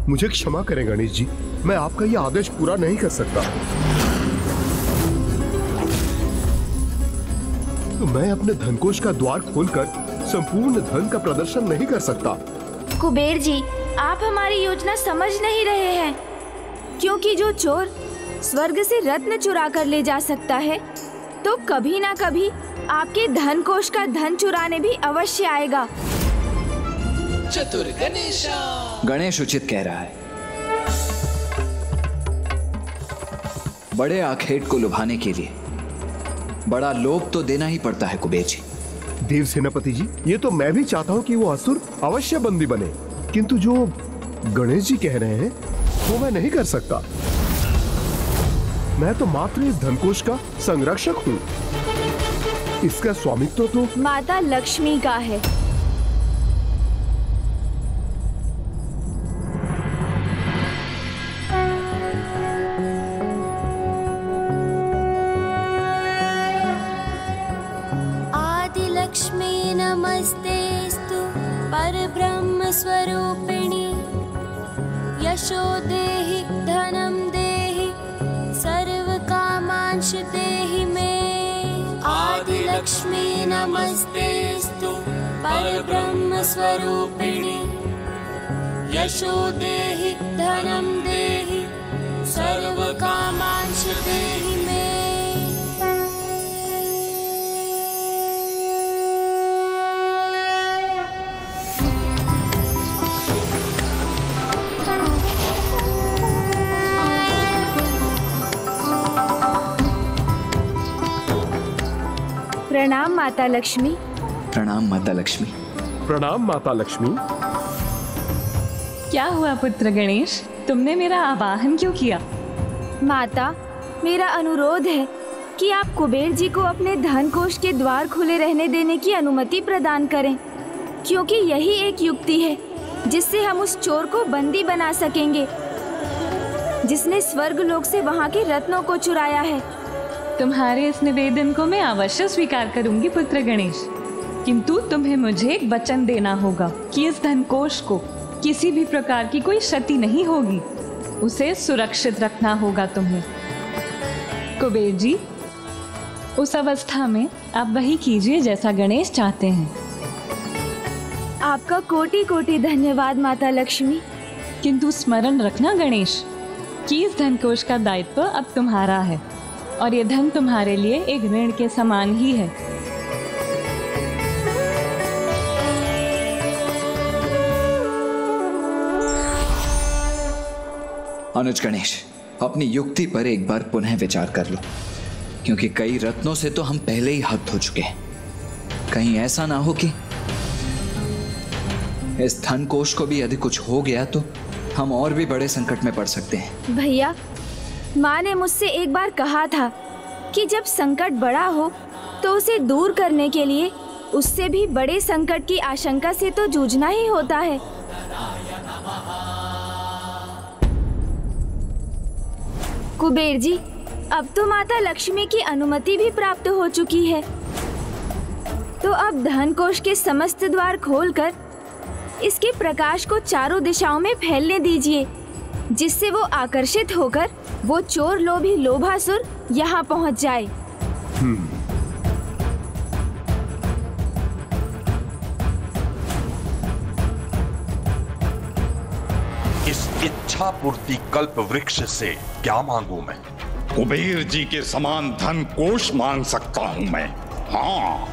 मुझे क्षमा करें गणेश जी, मैं आपका यह आदेश पूरा नहीं कर सकता। तो मैं अपने धनकोष का द्वार खोलकर संपूर्ण धन का प्रदर्शन नहीं कर सकता। कुबेर जी, आप हमारी योजना समझ नहीं रहे हैं, क्योंकि जो चोर स्वर्ग से रत्न चुरा कर ले जा सकता है, तो कभी ना कभी आपके धन कोष का धन चुराने भी अवश्य आएगा। चतुर गणेश। गणेश उचित कह रहा है। बड़े आखेट को लुभाने के लिए बड़ा लोभ तो देना ही पड़ता है कुबेर जी। देव सेनापति जी, ये तो मैं भी चाहता हूँ कि वो असुर अवश्य बंदी बने, किंतु जो गणेश जी कह रहे हैं वो मैं नहीं कर सकता। मैं तो मात्र इस धनकोष का संरक्षक हूँ। इसका स्वामित्व तो माता लक्ष्मी का है। आदि लक्ष्मी नमस्तेस्तु परब्रह्म स्वरूपिणी यशो देहि धनम देहि सर्व कामांश देहि मे। आदि लक्ष्मी नमस्तेस्तु परब्रह्म स्वरूपिणी यशो देहि धनम देहि सर्व कामांश देहि मे। प्रणाम माता लक्ष्मी। प्रणाम माता लक्ष्मी। प्रणाम माता लक्ष्मी। क्या हुआ पुत्र गणेश, तुमने मेरा आवाहन क्यों किया? माता, मेरा अनुरोध है कि आप कुबेर जी को अपने धन कोष के द्वार खुले रहने देने की अनुमति प्रदान करें, क्योंकि यही एक युक्ति है जिससे हम उस चोर को बंदी बना सकेंगे जिसने स्वर्ग लोक से वहाँ के रत्नों को चुराया है। तुम्हारे इस निवेदन को मैं अवश्य स्वीकार करूंगी पुत्र गणेश, किंतु तुम्हें मुझे एक वचन देना होगा कि इस धनकोष को किसी भी प्रकार की कोई क्षति नहीं होगी। उसे सुरक्षित रखना होगा तुम्हें। कुबेर जी, उस अवस्था में आप वही कीजिए जैसा गणेश चाहते हैं। आपका कोटि कोटि धन्यवाद माता लक्ष्मी। किंतु स्मरण रखना गणेश कि इस धनकोष का दायित्व अब तुम्हारा है और ये धन तुम्हारे लिए एक ऋण के समान ही है। अनुज गणेश, अपनी युक्ति पर एक बार पुनः विचार कर लो, क्योंकि कई रत्नों से तो हम पहले ही हद हो चुके हैं। कहीं ऐसा ना हो कि इस धन कोष को भी यदि कुछ हो गया तो हम और भी बड़े संकट में पड़ सकते हैं। भैया, माँ ने मुझसे एक बार कहा था कि जब संकट बड़ा हो तो उसे दूर करने के लिए उससे भी बड़े संकट की आशंका से तो जूझना ही होता है। कुबेर जी, अब तो माता लक्ष्मी की अनुमति भी प्राप्त हो चुकी है, तो अब धन कोष के समस्त द्वार खोलकर इसके प्रकाश को चारों दिशाओं में फैलने दीजिए, जिससे वो आकर्षित होकर वो चोर लोभी लोभासुर यहाँ पहुँच जाए। इस इच्छा पूर्ति कल्प वृक्ष से क्या मांगू मैं? कुबेर जी के समान धन कोष मांग सकता हूं मैं। हाँ,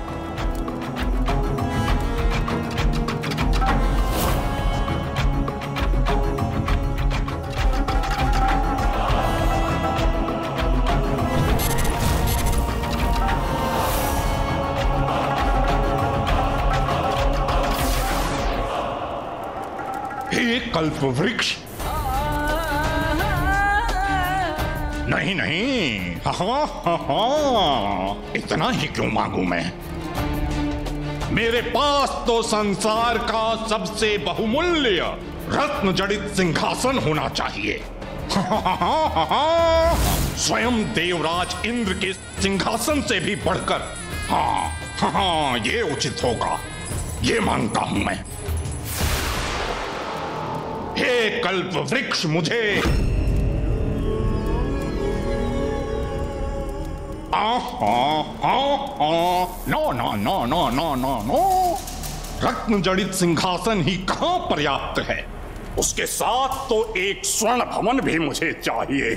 हे कल्प वृक्ष, नहीं नहीं, इतना ही क्यों मांगू मैं? मेरे पास तो संसार का सबसे बहुमूल्य रत्न जड़ित सिंहासन होना चाहिए। स्वयं देवराज इंद्र के सिंहासन से भी बढ़कर। हाँ, ये उचित होगा, ये मांगता हूं मैं। हे कल्प वृक्ष, मुझे no no no no no no no, रत्न जड़ित सिंहासन ही कहां पर्याप्त है, उसके साथ तो एक स्वर्ण भवन भी मुझे चाहिए।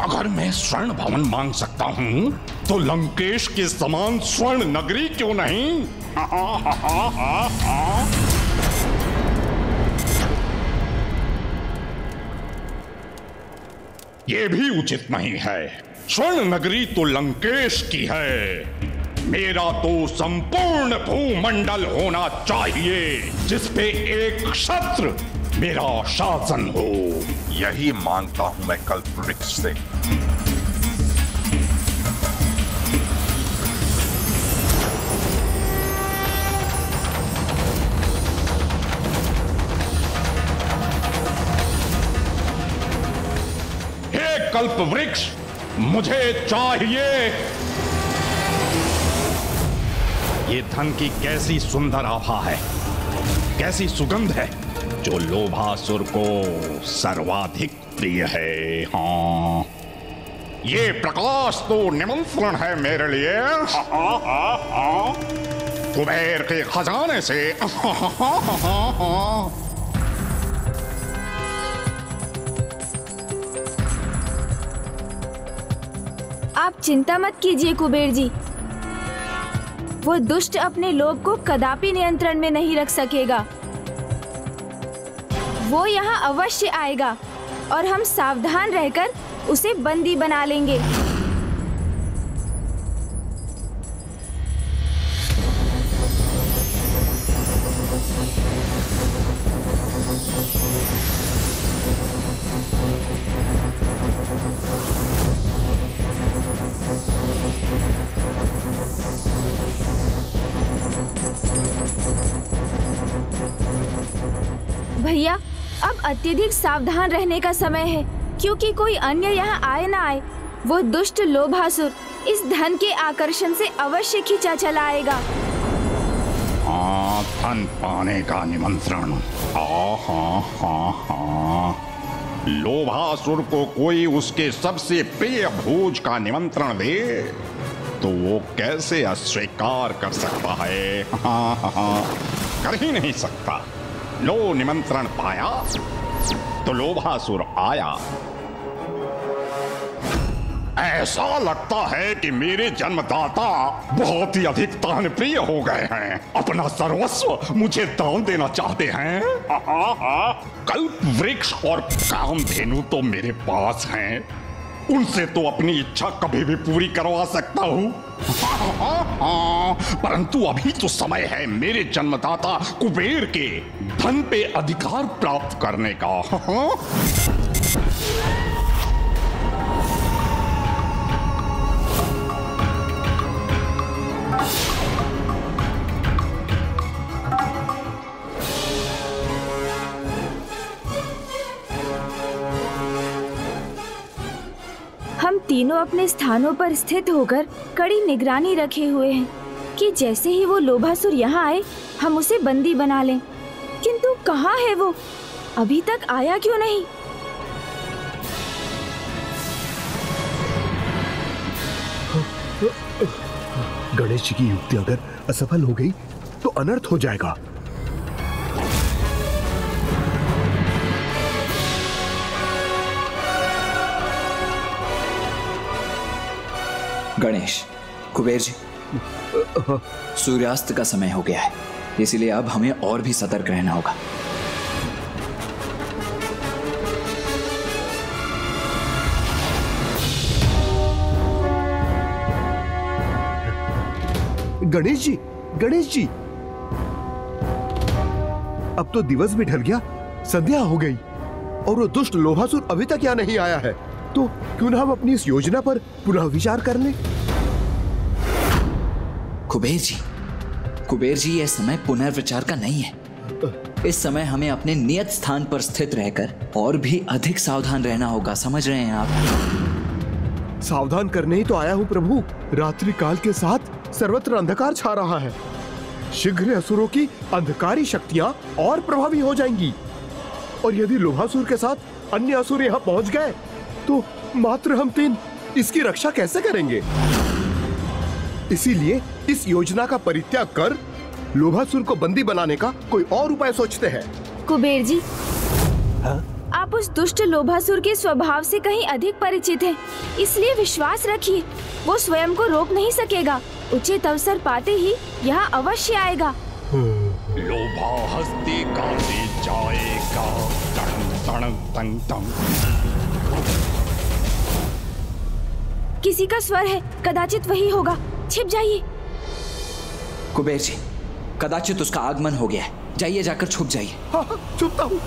अगर मैं स्वर्ण भवन मांग सकता हूं तो लंकेश के समान स्वर्ण नगरी क्यों नहीं? ये भी उचित नहीं है। स्वर्ण नगरी तो लंकेश की है, मेरा तो संपूर्ण भूमंडल होना चाहिए जिसपे एक क्षत्र मेरा शासन हो। यही मांगता हूं मैं कल्प वृक्ष से। हे कल्प वृक्ष, मुझे चाहिए। ये धन की कैसी सुंदर आभा है, कैसी सुगंध है जो लोभासुर को सर्वाधिक प्रिय है। हाँ, ये प्रकाश तो निमंत्रण है मेरे लिए कुबेर के खजाने से। आप चिंता मत कीजिए कुबेर जी, वो दुष्ट अपने लोभ को कदापि नियंत्रण में नहीं रख सकेगा। वो यहाँ अवश्य आएगा और हम सावधान रहकर उसे बंदी बना लेंगे। भैया, अब अत्यधिक सावधान रहने का समय है, क्योंकि कोई अन्य यहाँ आए ना आए, वो दुष्ट लोभासुर इस धन के आकर्षण से अवश्य खींचा चला आएगा। हाँ, धन पाने का निमंत्रण। लोभासुर को कोई उसके सबसे प्रिय भोज का निमंत्रण दे तो वो कैसे अस्वीकार कर सकता है? कर ही नहीं सकता। लो, निमंत्रण पाया तो लोभासुर आया। ऐसा लगता है कि मेरे जन्मदाता बहुत ही अधिक दान प्रिय हो गए हैं, अपना सर्वस्व मुझे दान देना चाहते हैं। कल्प वृक्ष और कामधेनु तो मेरे पास हैं, उनसे तो अपनी इच्छा कभी भी पूरी करवा सकता हूँ। परंतु अभी तो समय है मेरे जन्मदाता कुबेर के धन पे अधिकार प्राप्त करने का। हम तीनों अपने स्थानों पर स्थित होकर कड़ी निगरानी रखे हुए हैं कि जैसे ही वो लोभासुर यहाँ आए हम उसे बंदी बना लें। किंतु कहाँ है वो? अभी तक आया क्यों नहीं? गणेश जी की युक्ति अगर असफल हो गई तो अनर्थ हो जाएगा। गणेश, कुबेर जी, सूर्यास्त का समय हो गया है, इसलिए अब हमें और भी सतर्क रहना होगा। गणेश जी, गणेश जी, अब तो दिवस भी ढल गया, संध्या हो गई और वो दुष्ट लोभासुर अभी तक यहाँ नहीं आया है, तो क्यों ना हम अपनी इस योजना पर पुनः विचार कर लें? कुबेर जी, यह समय पुनर्विचार का नहीं है। इस समय हमें अपने नियत स्थान पर स्थित रहकर और भी अधिक सावधान रहना होगा, समझ रहे हैं आप? सावधान करने ही तो आया हूँ प्रभु। रात्रि काल के साथ सर्वत्र अंधकार छा रहा है। शीघ्र असुरों की अंधकारी शक्तियां और प्रभावी हो जाएंगी, और यदि लोभासुर के साथ अन्य असुर यहाँ पहुंच गए तो मात्र हम तीन इसकी रक्षा कैसे करेंगे? इसीलिए इस योजना का परित्याग कर लोभासुर को बंदी बनाने का कोई और उपाय सोचते हैं। कुबेर जी, आप उस दुष्ट लोभासुर के स्वभाव से कहीं अधिक परिचित हैं, इसलिए विश्वास रखिए, वो स्वयं को रोक नहीं सकेगा। उचित अवसर पाते ही यहाँ अवश्य आएगा। लोभा हस्ती गाते जाएगा, तड़ंग तड़ंग तंग तंग। किसी का स्वर है, कदाचित वही होगा। छिप जाइए। कुबेर जी, कदाचित उसका आगमन हो गया है। जाइए, जाकर छुप जाइए। हाँ, छुपता हूँ।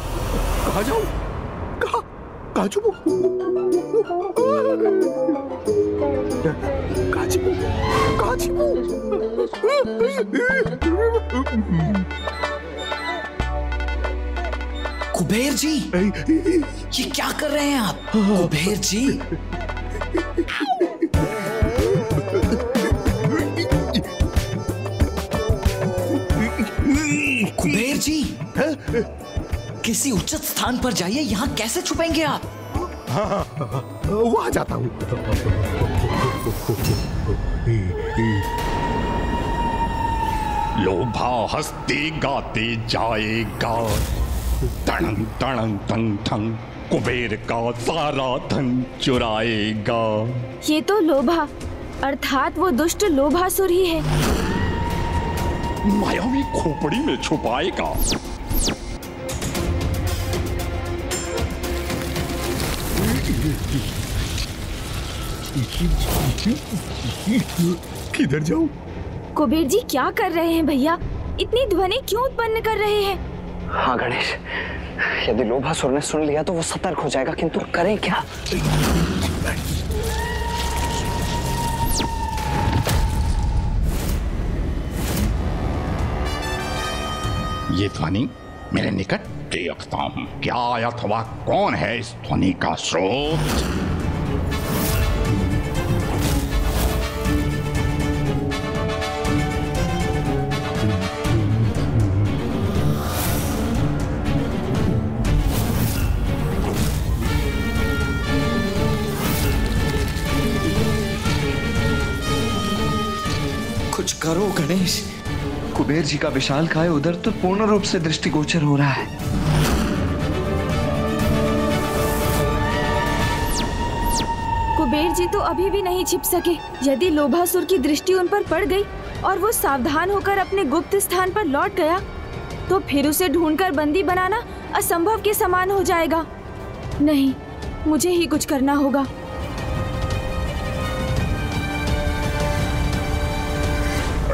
कहाँ जाऊँ? कहाँ छुपूं? कहाँ छुपूं? कहाँ छुपूं? कुबेर जी, ये क्या कर रहे हैं आप? कुबेर जी, कुबेर जी, किसी उचित स्थान पर जाइए। यहाँ कैसे छुपेंगे आप? वहाँ जाता हूँ। लोभा हंसते गाते जाएगा, तड़ंग तड़ंग तंग तंग। कुबेर का सारा धन चुराएगा। ये तो लोभा अर्थात वो दुष्ट लोभासुर ही है। मायावी खोपड़ी में छुपाएगा। किधर जाऊं? कुबेर जी, क्या कर रहे हैं भैया? इतनी ध्वनि क्यों उत्पन्न कर रहे हैं? हाँ गणेश, यदि लोभासुर ने सुन लिया तो वो सतर्क हो जाएगा, किंतु करें क्या? ये ध्वनि मेरे निकट देखता हूँ। क्या अथवा कौन है इस ध्वनि का स्रोत? कुछ करो गणेश। कुबेर जी का विशालकाय उधर तो पूर्ण रूप से दृष्टिगोचर हो रहा है। कुबेर जी तो अभी भी नहीं छिप सके। यदि लोभासुर की दृष्टि उन पर पड़ गई और वो सावधान होकर अपने गुप्त स्थान पर लौट गया तो फिर उसे ढूंढकर बंदी बनाना असंभव के समान हो जाएगा। नहीं, मुझे ही कुछ करना होगा।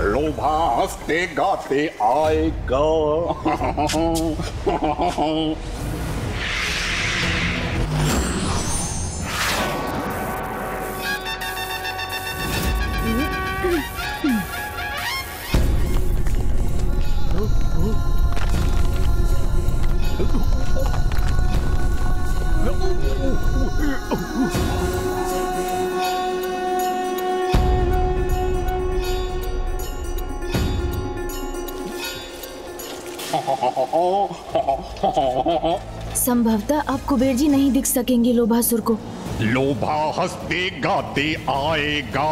लोभा हंसते गाते आएगा। संभवतः अब कुबेर जी नहीं दिख सकेंगे लोभासुर को। लोभा हंसते गाते आएगा।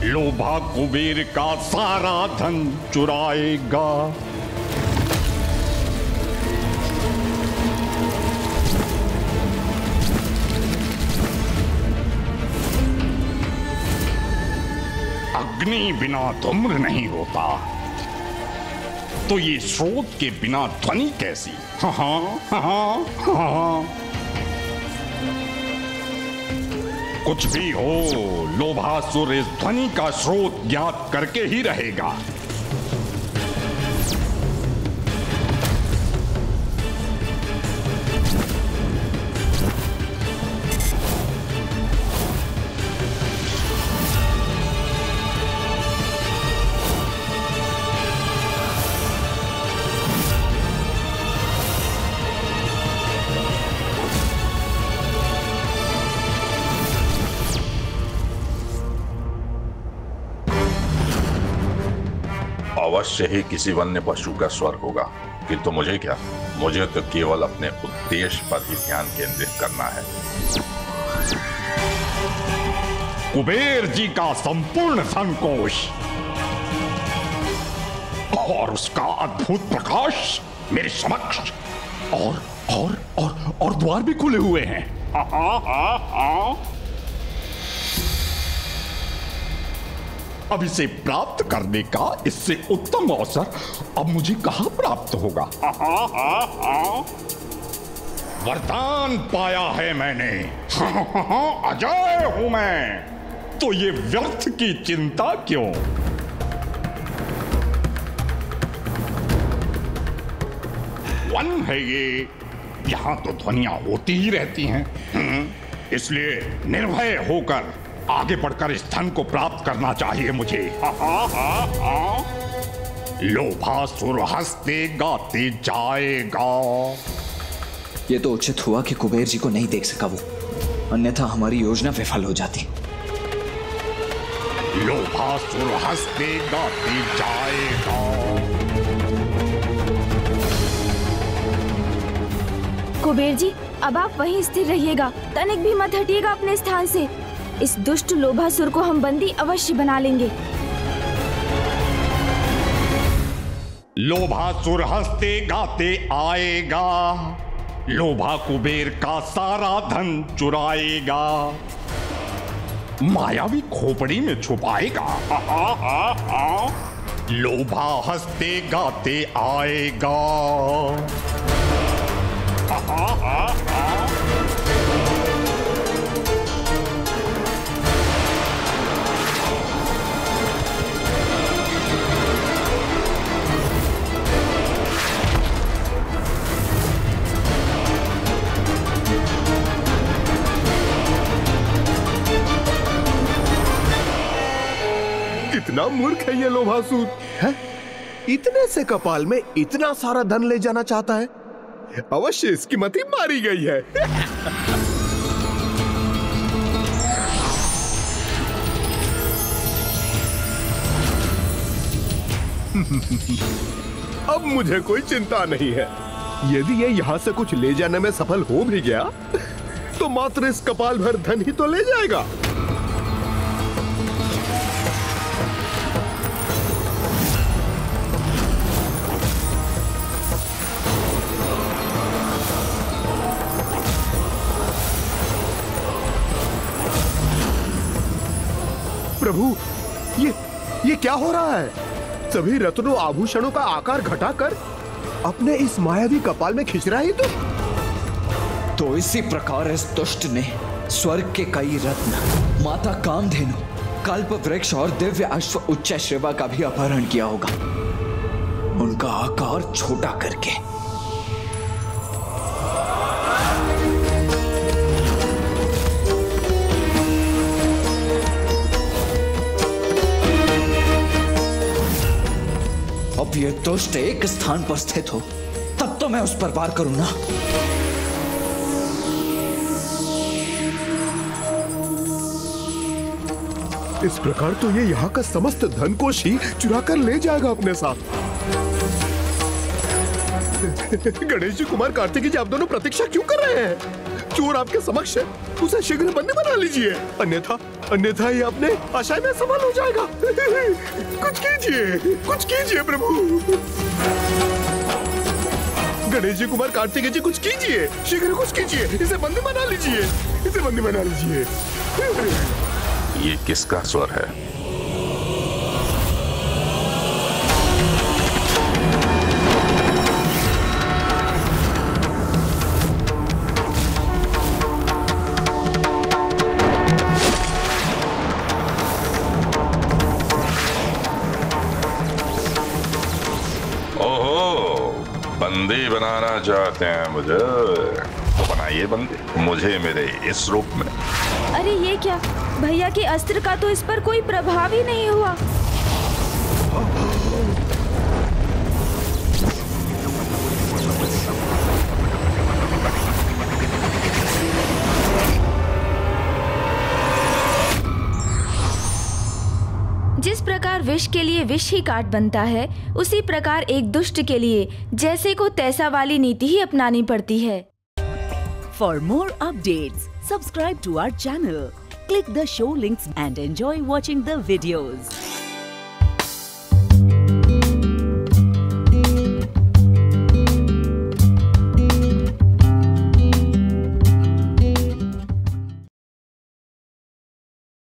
लोभा कुबेर का सारा धन चुराएगा। अग्नि बिना धूम्र नहीं होता। तो ये स्रोत के बिना ध्वनि कैसी? हाँ हाँ हाँ हाँ। कुछ भी हो, लोभासुर इस ध्वनि का स्रोत ज्ञात करके ही रहेगा। अवश्य ही किसी वन्य पशु का स्वर होगा, किंतु मुझे क्या, मुझे तो केवल अपने उद्देश्य पर ही ध्यान केंद्रित करना है। कुबेर जी का संपूर्ण धनकोश और उसका अद्भुत प्रकाश मेरे समक्ष और द्वार भी खुले हुए हैं। अब इसे प्राप्त करने का इससे उत्तम अवसर अब मुझे कहां प्राप्त होगा? वरदान पाया है मैंने, अजय हूं मैं, तो ये व्यर्थ की चिंता क्यों? वन है ये, यहां तो ध्वनियां होती ही रहती हैं, इसलिए निर्भय होकर आगे बढ़कर इस धन को प्राप्त करना चाहिए मुझे। लोभासुर हंसते गाते जाएगा। ये तो उचित हुआ कि कुबेर जी को नहीं देख सका वो, अन्यथा हमारी योजना विफल हो जाती। लोभासुर हंसते गाते जाएगा। कुबेर जी, अब आप वहीं स्थिर रहिएगा, तनिक भी मत हटिएगा अपने स्थान से। इस दुष्ट लोभासुर को हम बंदी अवश्य बना लेंगे। लोभासुर हंसते गाते आएगा, लोभा कुबेर का सारा धन चुराएगा, मायावी खोपड़ी में छुपाएगा। लोभा हंसते गाते आएगा। कितना मूर्ख है ये लोभासुर है? इतने से कपाल में इतना सारा धन ले जाना चाहता है। अवश्य इसकी मति मारी गई है। अब मुझे कोई चिंता नहीं है। यदि ये यहाँ से कुछ ले जाने में सफल हो भी गया तो मात्र इस कपाल भर धन ही तो ले जाएगा। प्रभु, ये क्या हो रहा है? सभी रत्नों आभूषणों का आकार घटाकर अपने इस मायावी कपाल में खींच रहा है तो इसी प्रकार इस दुष्ट ने स्वर्ग के कई रत्न, माता कामधेनु, कल्प वृक्ष और दिव्य अश्व उच्च श्रेवा का भी अपहरण किया होगा, उनका आकार छोटा करके। अब ये दुष्ट एक स्थान पर स्थित हो तब तो मैं उस पर वार करूं ना। इस प्रकार तो ये यहाँ का समस्त धन कोश ही चुरा कर ले जाएगा अपने साथ। गणेश जी, कुमार कार्तिकी जी, आप दोनों प्रतीक्षा क्यों कर रहे हैं? चोर आपके समक्ष है, उसे शीघ्र बंदी बना लीजिए, अन्यथा ये अपने आशय में सफल हो जाएगा। कुछ कीजिए प्रभु। गणेश जी, कुमार कार्तिकेय जी, कुछ कीजिए, शीघ्र कुछ कीजिए, इसे बंदी बना लीजिए। ये किसका स्वर है? बनाना चाहते हैं मुझे तो बनाइए बंदी, मुझे मेरे इस रूप में। अरे ये क्या, भैया के अस्त्र का तो इस पर कोई प्रभाव ही नहीं हुआ। जिस प्रकार विष के लिए विष ही काट बनता है, उसी प्रकार एक दुष्ट के लिए जैसे को तैसा वाली नीति ही अपनानी पड़ती है। For more updates, subscribe to our channel, click the show links and enjoy watching the videos.